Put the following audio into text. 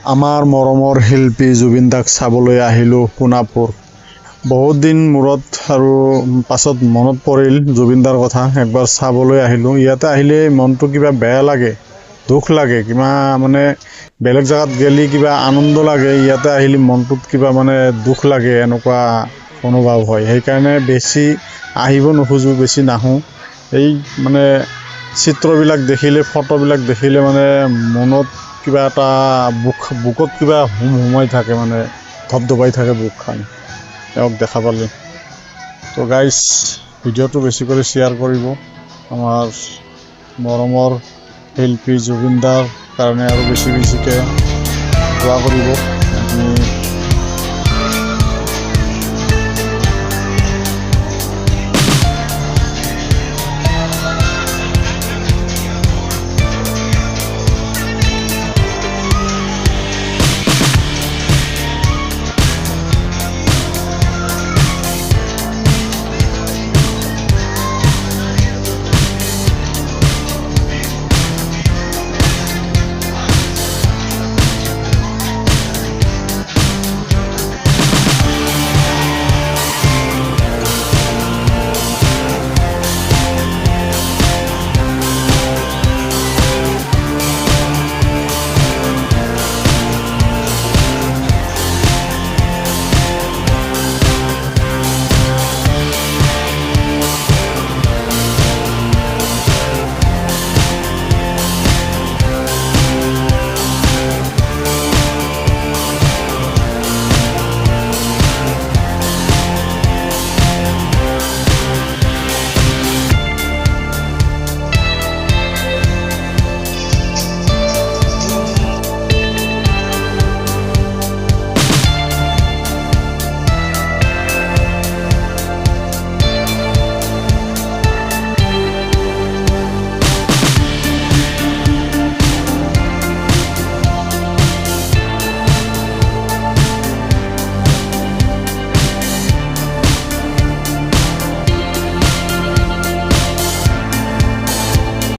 আমাৰ মৰমৰ শিল্পী জুবিন দাক চাবলৈ আহিলোঁ সোণাপুৰ। বহুত দিন মূৰত আৰু পাছত মনত পৰিল জুবিন দাৰ কথা, একবাৰ চাবলৈ আহিলোঁ। ইয়াতে আহিলে মনটো কিবা বেয়া লাগে, দুখ লাগে, কিবা মানে বেলেগ জেগাত গেলি কিবা আনন্দ লাগে, ইয়াতে আহিলে মনটোত কিবা মানে দুখ লাগে, এনেকুৱা অনুভৱ হয়। সেইকাৰণে বেছি আহিব নোখোজোঁ, বেছি নাহোঁ। এই মানে চিত্ৰবিলাক দেখিলে, ফটোবিলাক দেখিলে মানে মনত কিবা এটা বুকত কিবা হুমাই থাকে, মানে ধপধপাই থাকে বুকখন তেওঁক দেখা পালে। তো গাইজ, ভিডিঅ'টো বেছি কৰি শ্বেয়াৰ কৰিব, আমাৰ মৰমৰ শিল্পী জুবিন দাৰ কাৰণে আৰু বেছিকৈ দোৱা কৰিব। আমি